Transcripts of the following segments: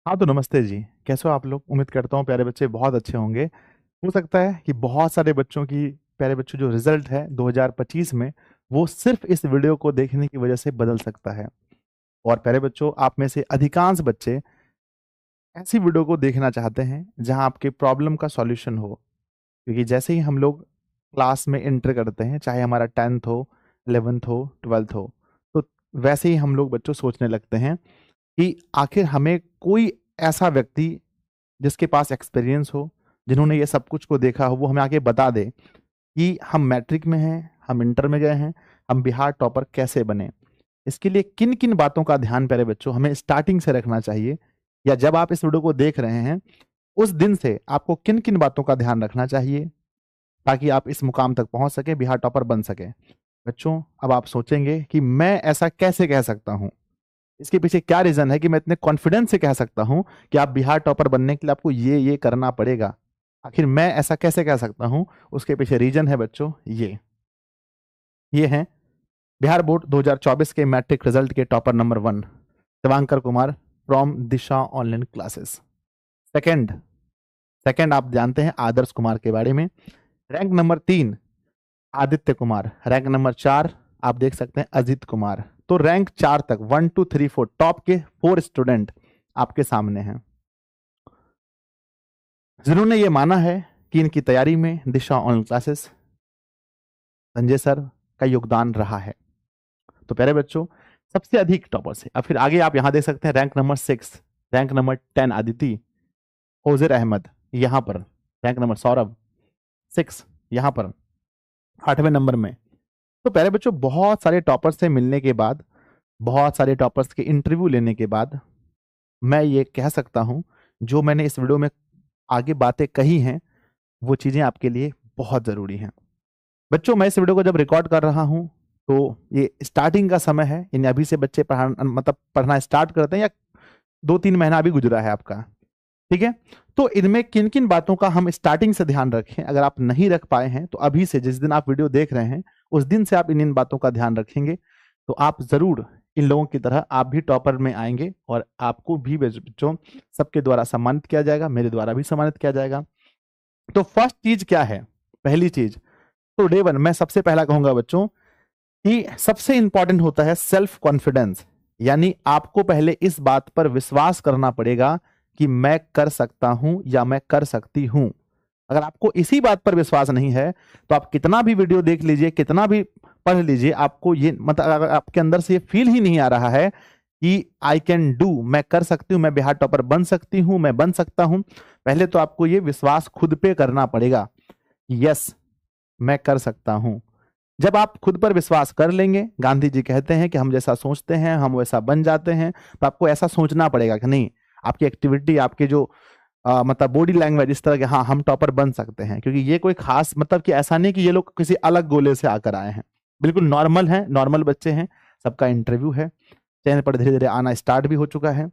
हाँ तो नमस्ते जी। कैसे हो आप लोग? उम्मीद करता हूँ प्यारे बच्चे बहुत अच्छे होंगे। हो सकता है कि बहुत सारे बच्चों की प्यारे बच्चों जो रिजल्ट है 2025 में वो सिर्फ इस वीडियो को देखने की वजह से बदल सकता है। और प्यारे बच्चों, आप में से अधिकांश बच्चे ऐसी वीडियो को देखना चाहते हैं जहां आपके प्रॉब्लम का सॉल्यूशन हो। क्योंकि जैसे ही हम लोग क्लास में एंटर करते हैं, चाहे हमारा 10th हो, 11th हो, 12th हो, तो वैसे ही हम लोग बच्चों सोचने लगते हैं कि आखिर हमें कोई ऐसा व्यक्ति जिसके पास एक्सपीरियंस हो, जिन्होंने ये सब कुछ को देखा हो, वो हमें आके बता दे कि हम मैट्रिक में हैं, हम इंटर में गए हैं, हम बिहार टॉपर कैसे बने। इसके लिए किन किन बातों का ध्यान प्यारे बच्चों हमें स्टार्टिंग से रखना चाहिए, या जब आप इस वीडियो को देख रहे हैं उस दिन से आपको किन किन बातों का ध्यान रखना चाहिए ताकि आप इस मुकाम तक पहुंच सके, बिहार टॉपर बन सके। बच्चों, अब आप सोचेंगे कि मैं ऐसा कैसे कह सकता हूं, इसके पीछे क्या रीजन है कि मैं इतने कॉन्फिडेंस से कह सकता हूं कि आप बिहार टॉपर बनने के लिए आपको ये करना पड़ेगा। आखिर मैं ऐसा कैसे कह सकता हूं? उसके पीछे रीजन है बच्चों ये है बिहार बोर्ड 2024 के मैट्रिक रिजल्ट के topper number 1 Shivankar Kumar from Disha online classes. Second second आप जानते हैं आदर्श कुमार के बारे में। Rank number 3 Aditya Kumar. Rank number 4 आप देख सकते हैं अजित कुमार। तो रैंक 4 तक 1 2 3 4 टॉप के 4 स्टूडेंट आपके सामने हैं, जिन्होंने ये माना है कि इनकी तैयारी में दिशा ऑनलाइन क्लासेस संजय सर का योगदान रहा है। तो प्यारे बच्चों, सबसे अधिक टॉपर्स है। अब फिर आगे आप यहां देख सकते हैं rank number 6, rank number 10 Aditi, Ozair Ahmed यहां पर, रैंक नंबर सौरभ 6 यहां पर 8वें नंबर में। तो प्यारे बच्चों, बहुत सारे टॉपर्स से मिलने के बाद, बहुत सारे टॉपर्स के इंटरव्यू लेने के बाद मैं ये कह सकता हूं, जो मैंने इस वीडियो में आगे बातें कही हैं वो चीजें आपके लिए बहुत जरूरी हैं। बच्चों, मैं इस वीडियो को जब रिकॉर्ड कर रहा हूं तो ये स्टार्टिंग का समय है, यानी अभी से बच्चे पढ़ना स्टार्ट करते हैं, या 2-3 महीना अभी गुजरा है आपका। ठीक है, तो इनमें किन किन बातों का हम स्टार्टिंग से ध्यान रखें, अगर आप नहीं रख पाए हैं तो अभी से, जिस दिन आप वीडियो देख रहे हैं उस दिन से आप इन इन बातों का ध्यान रखेंगे तो आप जरूर इन लोगों की तरह आप भी टॉपर में आएंगे, और आपको भी बच्चों सबके द्वारा सम्मानित किया जाएगा, मेरे द्वारा भी सम्मानित किया जाएगा। तो फर्स्ट चीज क्या है? पहली चीज तो डे 1 मैं सबसे पहला कहूंगा बच्चों कि सबसे इंपॉर्टेंट होता है सेल्फ कॉन्फिडेंस। यानी आपको पहले इस बात पर विश्वास करना पड़ेगा कि मैं कर सकता हूं या मैं कर सकती हूं। अगर आपको इसी बात पर विश्वास नहीं है तो आप कितना भी वीडियो देख लीजिए, कितना भी पढ़ लीजिए, आपको ये मतलब अगर आपके अंदर से ये फील ही नहीं आ रहा है कि आई कैन डू, मैं कर सकती हूं, मैं बिहार टॉपर बन सकती हूं, मैं बन सकता हूं, पहले तो आपको ये विश्वास खुद पे करना पड़ेगा। यस, मैं कर सकता हूं। जब आप खुद पर विश्वास कर लेंगे, गांधी जी कहते हैं कि हम जैसा सोचते हैं हम वैसा बन जाते हैं, तो आपको ऐसा सोचना पड़ेगा कि नहीं, आपकी एक्टिविटी, आपके जो मतलब बॉडी लैंग्वेज इस तरह के, हाँ हम टॉपर बन सकते हैं। क्योंकि ये कोई खास मतलब कि ऐसा नहीं कि ये लोग किसी अलग गोले से आकर आए हैं, बिल्कुल नॉर्मल हैं, नॉर्मल बच्चे हैं। सबका इंटरव्यू है, चैनल पर धीरे धीरे आना स्टार्ट भी हो चुका है।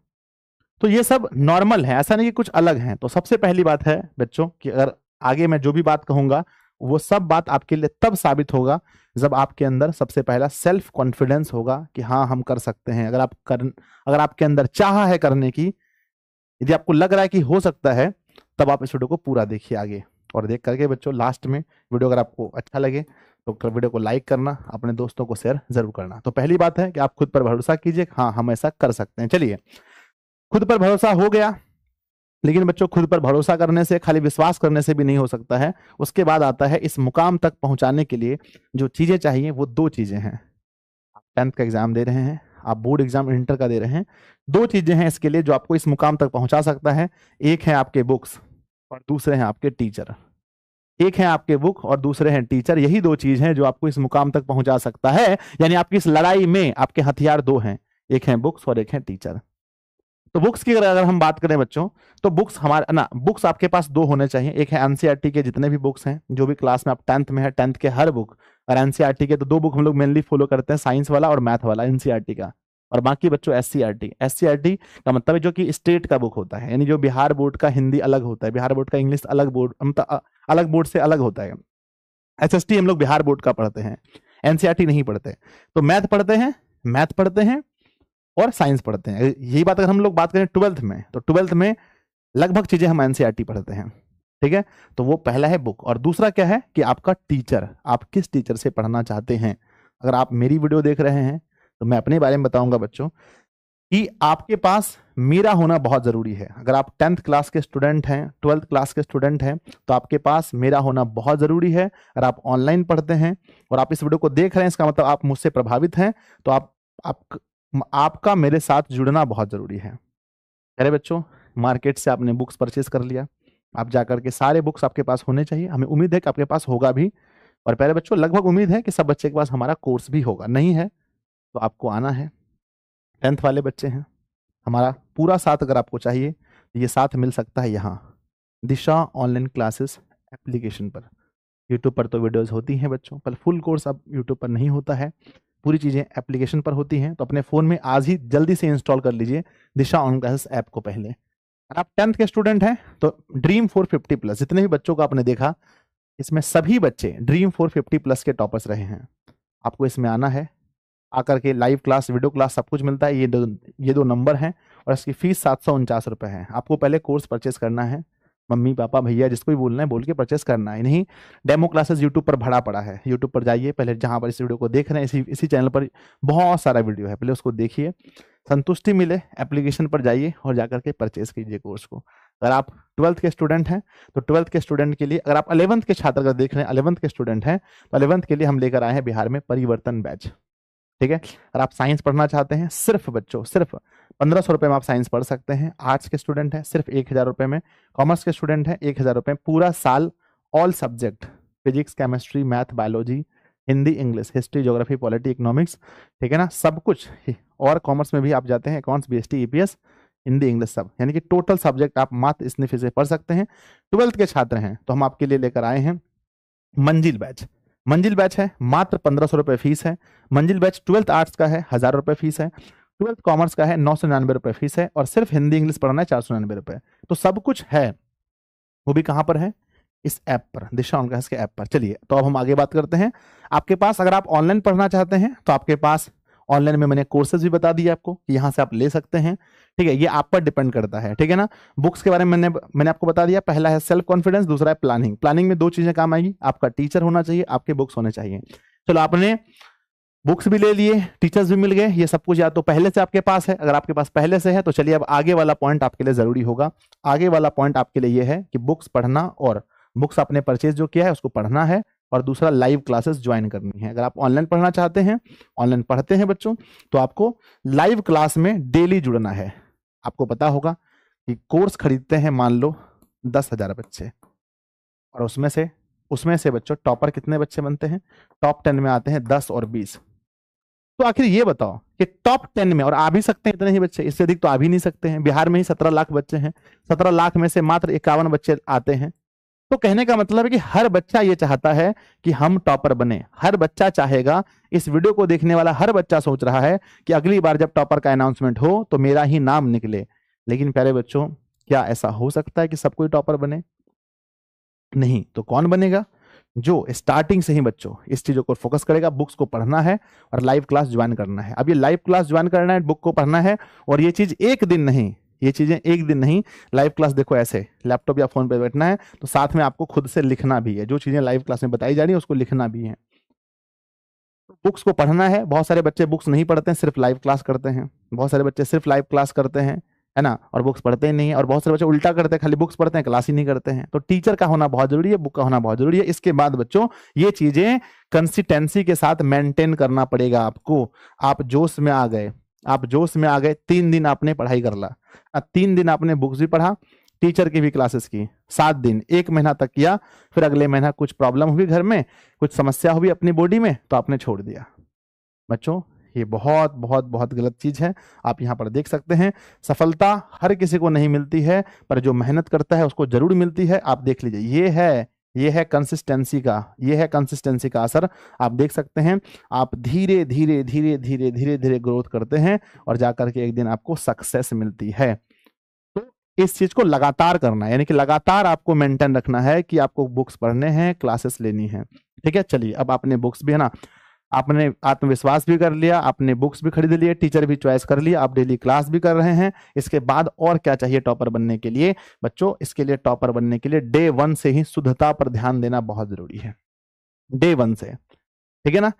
तो ये सब नॉर्मल है, ऐसा नहीं कि कुछ अलग है। तो सबसे पहली बात है बच्चों कि अगर आगे मैं जो भी बात कहूंगा वो सब बात आपके लिए तब साबित होगा जब आपके अंदर सबसे पहला सेल्फ कॉन्फिडेंस होगा कि हाँ हम कर सकते हैं। अगर आपके अंदर चाह है करने की, यदि आपको लग रहा है कि हो सकता है, तब आप इस वीडियो को पूरा देखिए आगे। और देख करके बच्चों लास्ट में वीडियो अगर आपको अच्छा लगे तो वीडियो को लाइक करना, अपने दोस्तों को शेयर जरूर करना। तो पहली बात है कि आप खुद पर भरोसा कीजिए, हाँ हम ऐसा कर सकते हैं। चलिए, खुद पर भरोसा हो गया, लेकिन बच्चों खुद पर भरोसा करने से, खाली विश्वास करने से भी नहीं हो सकता है। उसके बाद आता है इस मुकाम तक पहुंचाने के लिए जो चीजें चाहिए, वो 2 चीजें हैं। आप 10th का एग्जाम दे रहे हैं, आप बोर्ड एग्जाम इंटर का दे रहे हैं, 2 चीजें हैं इसके लिए जो आपको इस मुकाम तक पहुंचा सकता है। एक है आपके बुक्स और दूसरे हैं आपके टीचर। एक है आपके बुक और दूसरे हैं टीचर, यही 2 चीज हैं जो आपको इस मुकाम तक पहुंचा सकता है। यानी आपकी इस लड़ाई में आपके हथियार 2 हैं, एक है बुक्स और एक है टीचर। तो बुक्स की अगर हम बात करें बच्चों, तो बुक्स हमारे ना, बुक्स आपके पास 2 होने चाहिए। एक है एनसीईआरटी के जितने भी बुक्स हैं, जो भी क्लास में आप 10th में है, 10th के हर बुक। और एनसीईआरटी के तो 2 बुक हम लोग मेनली फॉलो करते हैं, साइंस वाला और मैथ वाला एनसीईआरटी का। और बाकी बच्चों एससीईआरटी, एससीईआरटी का मतलब है जो कि स्टेट का बुक होता है, यानी जो बिहार बोर्ड का हिंदी अलग होता है, बिहार बोर्ड का इंग्लिश अलग बोर्ड, मतलब अलग बोर्ड से अलग होता है। एसएसटी हम लोग बिहार बोर्ड का पढ़ते हैं, एनसीईआरटी नहीं पढ़ते। तो मैथ पढ़ते हैं, मैथ पढ़ते हैं, और साइंस पढ़ते हैं। यही बात अगर हम लोग बात करें 12th में, तो 12th में लगभग चीजें हम एनसीईआरटी पढ़ते हैं, ठीक है। तो वो पहला है बुक, और दूसरा क्या है कि आपका टीचर, आप किस टीचर से पढ़ना चाहते हैं। अगर आप मेरी वीडियो देख रहे हैं तो मैं अपने बारे में बताऊंगा बच्चों कि आपके पास मेरा होना बहुत जरूरी है। अगर आप 10th क्लास के स्टूडेंट हैं, 12th क्लास के स्टूडेंट हैं, तो आपके पास मेरा होना बहुत जरूरी है। अगर आप ऑनलाइन पढ़ते हैं और आप इस वीडियो को देख रहे हैं, इसका मतलब आप मुझसे प्रभावित हैं, तो आपका मेरे साथ जुड़ना बहुत जरूरी है। अरे बच्चों, मार्केट से आपने बुक्स परचेज कर लिया, आप जाकर के सारे बुक्स आपके पास होने चाहिए। हमें उम्मीद है कि आपके पास होगा भी, और प्यारे बच्चों लगभग उम्मीद है कि सब बच्चे के पास हमारा कोर्स भी होगा। नहीं है तो आपको आना है। 10th वाले बच्चे हैं, हमारा पूरा साथ अगर आपको चाहिए तो ये साथ मिल सकता है यहाँ दिशा ऑनलाइन क्लासेस एप्लीकेशन पर। यूट्यूब पर तो वीडियोस होती हैं बच्चों, पर फुल कोर्स अब यूट्यूब पर नहीं होता है, पूरी चीज़ें एप्लीकेशन पर होती हैं। तो अपने फ़ोन में आज ही जल्दी से इंस्टॉल कर लीजिए दिशा ऑनलाइन क्लासेस ऐप को पहले। अगर आप 10th के स्टूडेंट हैं तो ड्रीम 450 प्लस, जितने भी बच्चों को आपने देखा इसमें सभी बच्चे ड्रीम 450 प्लस के टॉपर्स रहे हैं। आपको इसमें आना है, आकर के लाइव क्लास, वीडियो क्लास सब कुछ मिलता है। ये दो नंबर हैं, और इसकी फीस 749 रुपये है। आपको पहले कोर्स परचेस करना है, मम्मी पापा भैया जिसको भी बोलना है बोल के परचेस करना है। नहीं, डेमो क्लासेस यूट्यूब पर भरा पड़ा है, यूट्यूब पर जाइए पहले, जहाँ पर इस वीडियो को देख रहे हैं इसी चैनल पर बहुत सारा वीडियो है, पहले उसको देखिए, संतुष्टि मिले एप्लीकेशन पर जाइए और जाकर के परचेस कीजिए कोर्स को। अगर आप 12th के स्टूडेंट हैं तो 12th के स्टूडेंट के लिए, अगर आप 11th के छात्र अगर देख रहे हैं 11th के स्टूडेंट हैं तो 11th के लिए हम लेकर आए हैं बिहार में परिवर्तन बैच, ठीक है। अगर आप साइंस पढ़ना चाहते हैं, सिर्फ बच्चों सिर्फ 1500 रुपये में आप साइंस पढ़ सकते हैं। आर्ट्स के स्टूडेंट हैं सिर्फ 1000 रुपये में, कॉमर्स के स्टूडेंट हैं 1000 रुपये, पूरा साल all subject, physics chemistry math biology Hindi English history geography polity economics, ठीक है ना, सब कुछ। और कॉमर्स में भी आप जाते हैं accounts BST EPS Hindi English सब, यानी कि टोटल सब्जेक्ट आप मात्र इतनी फीस से पढ़ सकते हैं। 12th के छात्र हैं तो हम आपके लिए लेकर आए हैं मंजिल बैच। मंजिल बैच है मात्र 1500 रुपये फीस है। मंजिल बैच 12th आर्ट्स का है 1000 रुपये फीस है, 12th कॉमर्स का है 999 रुपये फीस है, और सिर्फ हिंदी इंग्लिश पढ़ना है 499 रुपये। तो सब कुछ है, वो भी कहाँ पर है, इस ऐप पर, दिशा ऑनलाइन क्लासेस के ऐप पर। चलिए तो अब हम आगे बात करते हैं। आपके पास अगर आप ऑनलाइन पढ़ना चाहते हैं तो आपके पास ऑनलाइन में मैंने कोर्सेज भी बता दिए आपको कि यहाँ से आप ले सकते हैं, ठीक है। ये आप पर डिपेंड करता है, ठीक है ना। बुक्स के बारे में मैंने आपको बता दिया, पहला है सेल्फ कॉन्फिडेंस, दूसरा है प्लानिंग। प्लानिंग में दो चीजें काम आएगी, आपका टीचर होना चाहिए, आपके बुक्स होने चाहिए। चलो आपने बुक्स भी ले लिए, टीचर्स भी मिल गए, ये सब कुछ या तो पहले से आपके पास है। अगर आपके पास पहले से है तो चलिए अब आगे वाला पॉइंट आपके लिए जरूरी होगा। आगे वाला पॉइंट आपके लिए ये है कि बुक्स पढ़ना, और बुक्स आपने परचेज जो किया है उसको पढ़ना है, और दूसरा लाइव क्लासेस ज्वाइन करनी है। अगर आप ऑनलाइन पढ़ना चाहते हैं, ऑनलाइन पढ़ते हैं बच्चों, तो आपको लाइव क्लास में डेली जुड़ना है। आपको पता होगा कि कोर्स खरीदते हैं मान लो 10,000 बच्चे, और उसमें से बच्चों टॉपर कितने बच्चे बनते हैं, टॉप 10 में आते हैं 10 और 20। तो आखिर ये बताओ कि टॉप 10 में, और आ भी सकते हैं इतने ही बच्चे, इससे अधिक तो आ भी नहीं सकते हैं। बिहार में ही 17 लाख बच्चे हैं, 17 लाख में से मात्र 51 बच्चे आते हैं। तो कहने का मतलब है कि हर बच्चा ये चाहता है कि हम टॉपर बने, हर बच्चा चाहेगा। इस वीडियो को देखने वाला हर बच्चा सोच रहा है कि अगली बार जब टॉपर का अनाउंसमेंट हो तो मेरा ही नाम निकले। लेकिन प्यारे बच्चों, क्या ऐसा हो सकता है कि सब कोई टॉपर बने? नहीं। तो कौन बनेगा? जो स्टार्टिंग से ही बच्चों इस चीजों को फोकस करेगा, बुक्स को पढ़ना है और लाइव क्लास ज्वाइन करना है। अब ये लाइव क्लास ज्वाइन करना है, बुक को पढ़ना है, और ये चीज एक दिन नहीं, ये चीजें एक दिन नहीं। लाइव क्लास देखो ऐसे लैपटॉप या फोन पे बैठना है, तो साथ में आपको खुद से लिखना भी है, जो चीजें लाइव क्लास में बताई जा रही है उसको लिखना भी है। बुक्स को पढ़ना है। बहुत सारे बच्चे बुक्स नहीं पढ़ते हैं, सिर्फ लाइव क्लास करते हैं। बहुत सारे बच्चे सिर्फ लाइव क्लास करते हैं, है ना, और बुक्स पढ़ते ही नहीं है। और बहुत सारे बच्चे उल्टा करते हैं, खाली बुक्स पढ़ते हैं, क्लास ही नहीं करते हैं। तो टीचर का होना बहुत जरूरी है, बुक का होना बहुत जरूरी है। इसके बाद बच्चों ये चीजें कंसिस्टेंसी के साथ मेंटेन करना पड़ेगा आपको। आप जोश में आ गए, 3 दिन आपने पढ़ाई कर ला, 3 दिन आपने बुक्स भी पढ़ा, टीचर की भी क्लासेस की, 7 दिन 1 महीना तक किया, फिर अगले महीना कुछ प्रॉब्लम हुई घर में, कुछ समस्या हुई अपनी बॉडी में, तो आपने छोड़ दिया। बच्चों ये बहुत बहुत बहुत गलत चीज है। आप यहाँ पर देख सकते हैं, सफलता हर किसी को नहीं मिलती है, पर जो मेहनत करता है उसको जरूर मिलती है। आप देख लीजिए, ये है कंसिस्टेंसी का असर। आप देख सकते हैं, आप धीरे धीरे धीरे धीरे धीरे धीरे ग्रोथ करते हैं और जाकर के एक दिन आपको सक्सेस मिलती है। तो इस चीज को लगातार करना है, यानी कि लगातार आपको मेंटेन रखना है कि आपको बुक्स पढ़ने हैं, क्लासेस लेनी है, ठीक है। चलिए अब आपने बुक्स भी, है ना, आपने आत्मविश्वास भी कर लिया, आपने बुक्स भी खरीद लिए, टीचर भी चॉइस कर लिया, आप डेली क्लास भी कर रहे हैं। इसके बाद और क्या चाहिए टॉपर बनने के लिए बच्चों? इसके लिए टॉपर बनने के लिए डे 1 से ही शुद्धता पर ध्यान देना बहुत जरूरी है, डे 1 से, ठीक है ना।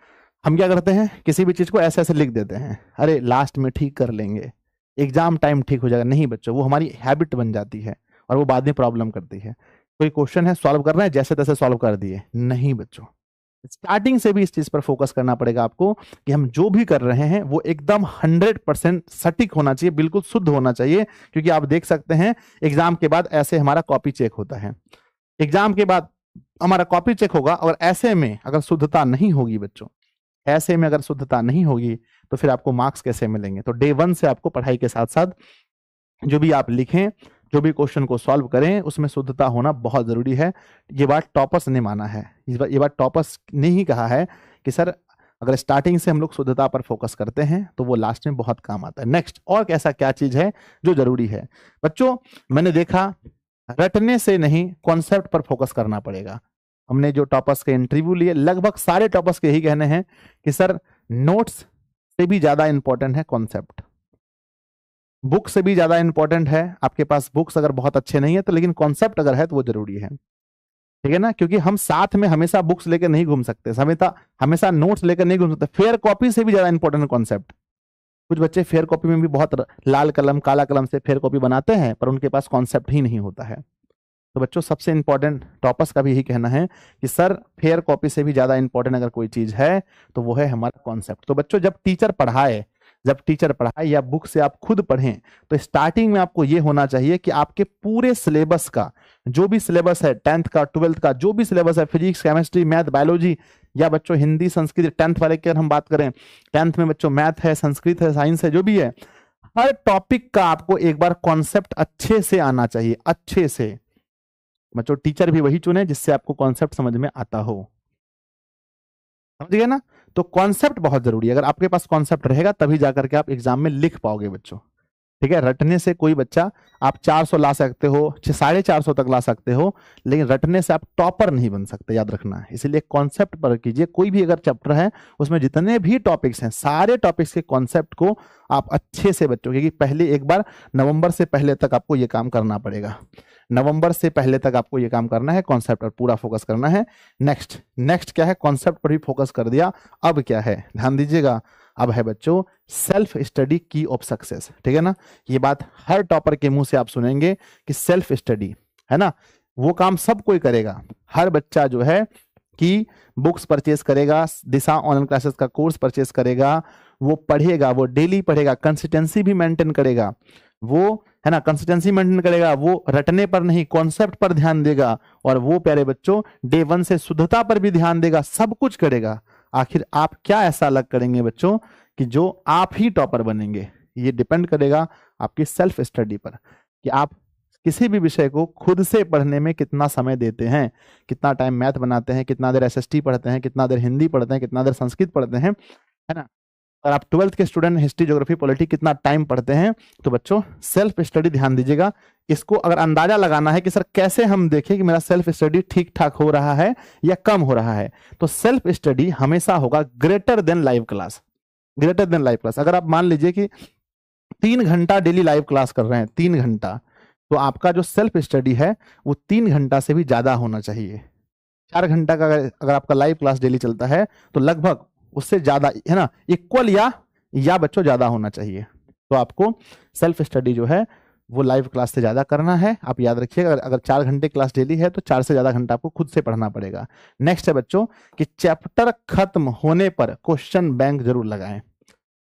हम क्या करते हैं, किसी भी चीज को ऐसे ऐसे लिख देते हैं, अरे लास्ट में ठीक कर लेंगे, एग्जाम टाइम ठीक हो जाएगा। नहीं बच्चों, वो हमारी हैबिट बन जाती है और वो बाद में प्रॉब्लम करती है। कोई क्वेश्चन है, सॉल्व करना है, जैसे तैसे सॉल्व कर दिए, नहीं बच्चों, स्टार्टिंग से भी इस चीज पर फोकस करना पड़ेगा आपको कि हम जो भी कर रहे हैं वो एकदम 100% सटीक होना चाहिए, बिल्कुल शुद्ध होना चाहिए। क्योंकि आप देख सकते हैं एग्जाम के बाद ऐसे हमारा कॉपी चेक होता है, एग्जाम के बाद हमारा कॉपी चेक होगा, और ऐसे में अगर शुद्धता नहीं होगी बच्चों, ऐसे में अगर शुद्धता नहीं होगी तो फिर आपको मार्क्स कैसे मिलेंगे? तो डे 1 से आपको पढ़ाई के साथ साथ जो भी आप लिखें, जो भी क्वेश्चन को सॉल्व करें, उसमें शुद्धता होना बहुत जरूरी है। ये बात टॉपर्स ने माना है, ये बात टॉपर्स ने ही कहा है कि सर अगर स्टार्टिंग से हम लोग शुद्धता पर फोकस करते हैं तो वो लास्ट में बहुत काम आता है। नेक्स्ट, और ऐसा क्या चीज है जो जरूरी है बच्चों? मैंने देखा रटने से नहीं, कॉन्सेप्ट पर फोकस करना पड़ेगा। हमने जो टॉपर्स के इंटरव्यू लिए, लगभग सारे टॉपर्स के यही कहने हैं कि सर नोट्स से भी ज्यादा इंपॉर्टेंट है कॉन्सेप्ट, बुक से भी ज्यादा इंपॉर्टेंट है। आपके पास बुक्स अगर बहुत अच्छे नहीं है तो, लेकिन कॉन्सेप्ट अगर है तो वो जरूरी है, ठीक है ना। क्योंकि हम साथ में हमेशा बुक्स लेकर नहीं घूम सकते, हमेशा नोट्स लेकर नहीं घूम सकते। फेयर कॉपी से भी ज्यादा इंपॉर्टेंट कॉन्सेप्ट। कुछ बच्चे फेयर कॉपी में भी बहुत लाल कलम काला कलम से फेयर कॉपी बनाते हैं, पर उनके पास कॉन्सेप्ट ही नहीं होता है। तो बच्चों सबसे इंपॉर्टेंट टॉपर्स का भी यही कहना है कि सर फेयर कॉपी से भी ज्यादा इंपॉर्टेंट अगर कोई चीज है तो वो है हमारा कॉन्सेप्ट। तो बच्चों जब टीचर पढ़ाए या बुक से आप खुद पढ़ें, तो स्टार्टिंग में आपको ये होना चाहिए कि आपके पूरे सिलेबस का, जो भी सिलेबस है 10th का 12th का, जो भी सिलेबस है, फिजिक्स केमिस्ट्री मैथ बायोलॉजी, या बच्चों हिंदी संस्कृत 10th वाले की अगर हम बात करें, 10th में बच्चों मैथ है, संस्कृत है, साइंस है, जो भी है, हर टॉपिक का आपको एक बार कॉन्सेप्ट अच्छे से आना चाहिए, अच्छे से। बच्चों टीचर भी वही चुने जिससे आपको कॉन्सेप्ट समझ में आता हो, समझ गए ना। तो कॉन्सेप्ट बहुत जरूरी है, अगर आपके पास कॉन्सेप्ट रहेगा तभी जाकर के आप एग्जाम में लिख पाओगे बच्चों, ठीक है। रटने से कोई बच्चा आप 400 ला सकते हो, 450 तक ला सकते हो, लेकिन रटने से आप टॉपर नहीं बन सकते, याद रखना है। इसीलिए कॉन्सेप्ट पर कीजिए। कोई भी अगर चैप्टर है उसमें जितने भी टॉपिक्स हैं, सारे टॉपिक्स के कॉन्सेप्ट को आप अच्छे से बच्चों, क्योंकि पहले एक बार नवंबर से पहले तक आपको ये काम करना पड़ेगा, नवंबर से पहले तक आपको ये काम करना है, कॉन्सेप्ट पर पूरा फोकस करना है। नेक्स्ट क्या है? कॉन्सेप्ट पर भी फोकस कर दिया, अब क्या है ध्यान दीजिएगा, अब है बच्चों सेल्फ स्टडी की ऑफ सक्सेस, ठीक है ना। ये बात हर टॉपर के मुंह से आप सुनेंगे कि सेल्फ स्टडी है ना, वो काम सब कोई करेगा। हर बच्चा जो है कि बुक्स परचेस करेगा, दिशा ऑनलाइन क्लासेस का कोर्स परचेस करेगा, वो पढ़ेगा, वो डेली पढ़ेगा, कंसिस्टेंसी भी मेंटेन करेगा, वो है ना, कंसिस्टेंसी मेंटेन करेगा, वो रटने पर नहीं कॉन्सेप्ट पर ध्यान देगा, और वो प्यारे बच्चों डे 1 से शुद्धता पर भी ध्यान देगा, सब कुछ करेगा। आखिर आप क्या ऐसा अलग करेंगे बच्चों कि जो आप ही टॉपर बनेंगे? ये डिपेंड करेगा आपकी सेल्फ स्टडी पर, कि आप किसी भी विषय को खुद से पढ़ने में कितना समय देते हैं, कितना टाइम मैथ बनाते हैं, कितना देर एसएसटी पढ़ते हैं, कितना देर हिंदी पढ़ते हैं, कितना देर संस्कृत पढ़ते हैं, है ना। और आप 12th के स्टूडेंट हिस्ट्री ज्योग्राफी पॉलिटी कितना टाइम पढ़ते हैं। तो बच्चों सेल्फ स्टडी ध्यान दीजिएगा। इसको अगर अंदाजा लगाना है कि सर कैसे हम देखें कि मेरा सेल्फ स्टडी ठीक ठाक हो रहा है या कम हो रहा है, तो सेल्फ स्टडी हमेशा होगा greater than live class, greater than live class. अगर आप मान लीजिए कि 3 घंटा डेली लाइव क्लास कर रहे हैं, 3 घंटा, तो आपका जो सेल्फ स्टडी है वो 3 घंटा से भी ज्यादा होना चाहिए। 4 घंटा का अगर आपका लाइव क्लास डेली चलता है तो लगभग उससे ज्यादा, है ना, इक्वल या बच्चों ज्यादा होना चाहिए। तो आपको सेल्फ स्टडी जो है वो लाइव क्लास से ज्यादा करना है। आप याद रखिएगा, अगर 4 घंटे क्लास डेली है तो 4 से ज्यादा घंटा आपको खुद से पढ़ना पड़ेगा। नेक्स्ट है बच्चों कि चैप्टर खत्म होने पर क्वेश्चन बैंक जरूर लगाएं।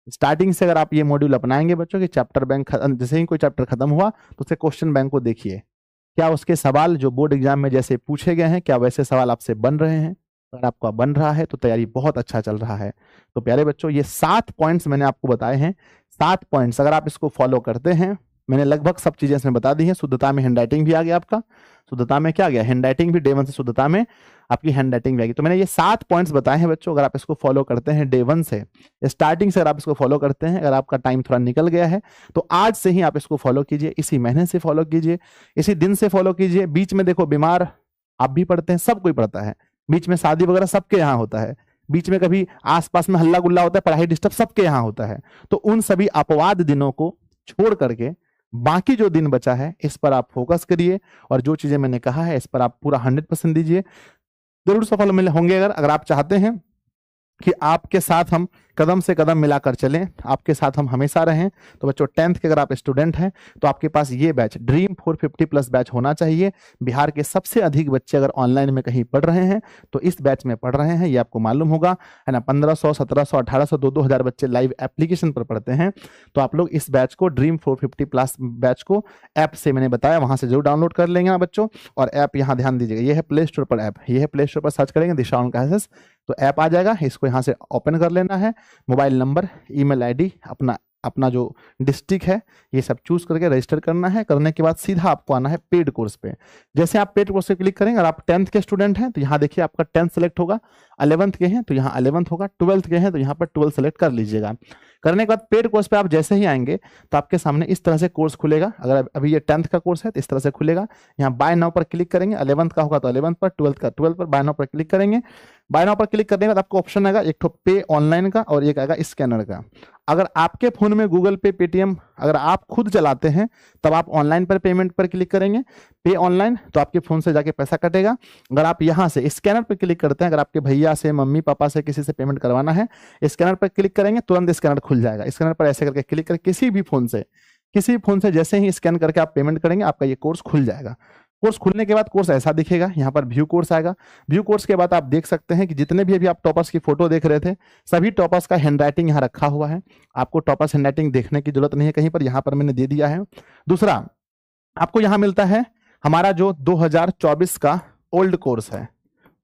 स्टार्टिंग से अगर आप ये मॉड्यूल अपनाएंगे बच्चों कि चैप्टर बैंक, जैसे ही कोई चैप्टर खत्म हुआ तो उसके क्वेश्चन बैंक को देखिए, क्या उसके सवाल जो बोर्ड एग्जाम में जैसे पूछे गए हैं क्या वैसे सवाल आपसे बन रहे हैं। अगर आपका बन रहा है तो तैयारी बहुत अच्छा चल रहा है। तो प्यारे बच्चों ये 7 पॉइंट्स मैंने आपको बताए हैं, 7 पॉइंट्स अगर आप इसको फॉलो करते हैं, मैंने लगभग सब चीजें इसमें बता दी हैं। शुद्धता में हैंडराइटिंग भी आ गया आपका, शुद्धता में क्या आ गया, हैंडराइटिंग भी, डे 1 से शुद्धता में आपकी हैंडराइटिंग भी आएगी। तो मैंने ये 7 पॉइंट्स बताए हैं बच्चों, अगर आप इसको फॉलो करते हैं डे 1 से, स्टार्टिंग से अगर आप इसको फॉलो करते हैं, अगर आपका टाइम थोड़ा निकल गया है तो आज से ही आप इसको फॉलो कीजिए, इसी महीने से फॉलो कीजिए, इसी दिन से फॉलो कीजिए। बीच में देखो बीमार आप भी पढ़ते हैं, सब कोई पढ़ता है, बीच में शादी वगैरह सबके यहाँ होता है, बीच में कभी आसपास में हल्ला गुल्ला होता है, पढ़ाई डिस्टर्ब सबके यहाँ होता है। तो उन सभी अपवाद दिनों को छोड़ करके बाकी जो दिन बचा है इस पर आप फोकस करिए, और जो चीजें मैंने कहा है इस पर आप पूरा 100% दीजिए, जरूर सफल मिले होंगे। अगर आप चाहते हैं कि आपके साथ हम कदम से कदम मिलाकर चलें, आपके साथ हम हमेशा रहें, तो बच्चों 10th के अगर आप स्टूडेंट हैं तो आपके पास ये बैच ड्रीम 450 प्लस बैच होना चाहिए। बिहार के सबसे अधिक बच्चे अगर ऑनलाइन में कहीं पढ़ रहे हैं तो इस बैच में पढ़ रहे हैं, ये आपको मालूम होगा, है ना। 1500, 1700, 1800, 2-2000 बच्चे लाइव एप्लीकेशन पर पढ़ते हैं। तो आप लोग इस बैच को ड्रीम 450 प्लस बैच को ऐप से मैंने बताया वहां से जरूर डाउनलोड कर लेंगे बच्चों। और ऐप यहाँ ध्यान दीजिएगा, ये है प्ले स्टोर पर ऐप, ये है प्ले स्टोर पर सर्च करेंगे दिशा ऑनलाइन क्लासेस तो ऐप आ जाएगा, इसको यहाँ से ओपन कर लेना है। मोबाइल नंबर, ईमेल आईडी, अपना जो डिस्ट्रिक्ट है ये सब चूज करके रजिस्टर करना है। करने के बाद सीधा आपको आना है पेड कोर्स पे। जैसे आप पेड कोर्स पे क्लिक करेंगे, अगर आप 10th के स्टूडेंट हैं तो यहाँ देखिए आपका 10th सेलेक्ट होगा, 11th के हैं तो यहाँ 11th होगा, 12th के हैं तो यहाँ पर 12 सेलेक्ट कर लीजिएगा। करने के बाद पेड कोर्स पे आप जैसे ही आएंगे तो आपके सामने इस तरह से कोर्स खुलेगा। अगर अभी ये 10th का कोर्स है तो इस तरह से खुलेगा। यहाँ बाय नाउ पर क्लिक करेंगे, 11th का होगा तो 11th पर, 12th का 12th पर, बाय नाउ पर क्लिक करेंगे। बाय नाउ पर क्लिक करने के बाद आपको ऑप्शन आएगा एक तो पे ऑनलाइन का और एक आएगा स्कैनर का। अगर आपके फोन में गूगल पे, पेटीएम अगर आप खुद चलाते हैं तब आप ऑनलाइन पर पेमेंट पर क्लिक करेंगे, पे ऑनलाइन, तो आपके फोन से जाके पैसा कटेगा। अगर आप यहाँ से स्कैनर पर क्लिक करते हैं, अगर आपके भैया से, मम्मी पापा से, किसी से पेमेंट करवाना है, स्कैनर पर क्लिक करेंगे तुरंत स्कैनर खुल जाएगा। स्कैनर पर ऐसे करके क्लिक करके किसी भी फोन से जैसे ही स्कैन करके आप पेमेंट करेंगे आपका ये कोर्स खुल जाएगा। कोर्स खुलने के बाद कोर्स ऐसा दिखेगा, यहाँ पर व्यू कोर्स आएगा। व्यू कोर्स के बाद आप देख सकते हैं कि जितने भी अभी आप टॉपर्स की फोटो देख रहे थे सभी टॉपर्स का हैंडराइटिंग यहाँ रखा हुआ है। आपको टॉपर्स हैंडराइटिंग देखने की जरूरत नहीं है कहीं पर, यहाँ पर मैंने दे दिया है। दूसरा आपको यहाँ मिलता है हमारा जो 2024 का ओल्ड कोर्स है,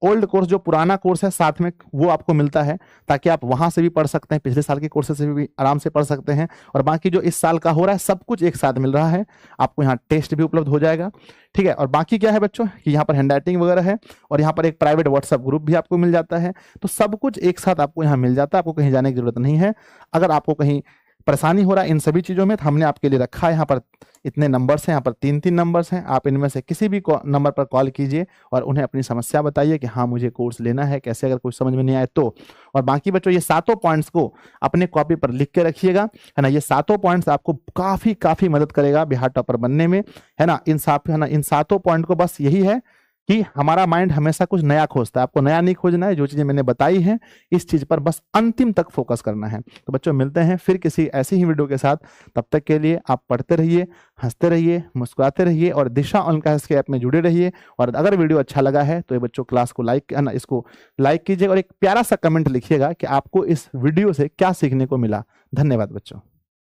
ओल्ड कोर्स जो पुराना कोर्स है साथ में वो आपको मिलता है, ताकि आप वहां से भी पढ़ सकते हैं, पिछले साल के कोर्सेज से भी आराम से पढ़ सकते हैं। और बाकी जो इस साल का हो रहा है सब कुछ एक साथ मिल रहा है। आपको यहाँ टेस्ट भी उपलब्ध हो जाएगा, ठीक है। और बाकी क्या है बच्चों कि यहाँ पर हैंडराइटिंग वगैरह है और यहाँ पर एक प्राइवेट व्हाट्सएप ग्रुप भी आपको मिल जाता है। तो सब कुछ एक साथ आपको यहाँ मिल जाता है, आपको कहीं जाने की जरूरत नहीं है। अगर आपको कहीं परेशानी हो रहा है इन सभी चीजों में तो हमने आपके लिए रखा है, यहाँ पर इतने नंबर्स हैं, यहाँ पर 3-3 नंबर्स हैं, आप इनमें से किसी भी नंबर पर कॉल कीजिए और उन्हें अपनी समस्या बताइए कि हाँ मुझे कोर्स लेना है, कैसे, अगर कुछ समझ में नहीं आए तो। और बाकी बच्चों ये 7 पॉइंट्स को अपने कॉपी पर लिख के रखिएगा, है ना। ये 7 पॉइंट्स आपको काफी मदद करेगा बिहार टॉपर बनने में, है ना। इन 7 पॉइंट को बस यही है कि हमारा माइंड हमेशा कुछ नया खोजता है, आपको नया नहीं खोजना है। जो चीजें मैंने बताई हैं इस चीज पर बस अंतिम तक फोकस करना है। तो बच्चों मिलते हैं फिर किसी ऐसी ही वीडियो के साथ, तब तक के लिए आप पढ़ते रहिए, हंसते रहिए, मुस्कुराते रहिए और दिशा ऑनलाइन क्लासेस के ऐप में जुड़े रहिए। और अगर वीडियो अच्छा लगा है तो ये बच्चों क्लास को इसको लाइक कीजिए और एक प्यारा सा कमेंट लिखिएगा कि आपको इस वीडियो से क्या सीखने को मिला। धन्यवाद बच्चों।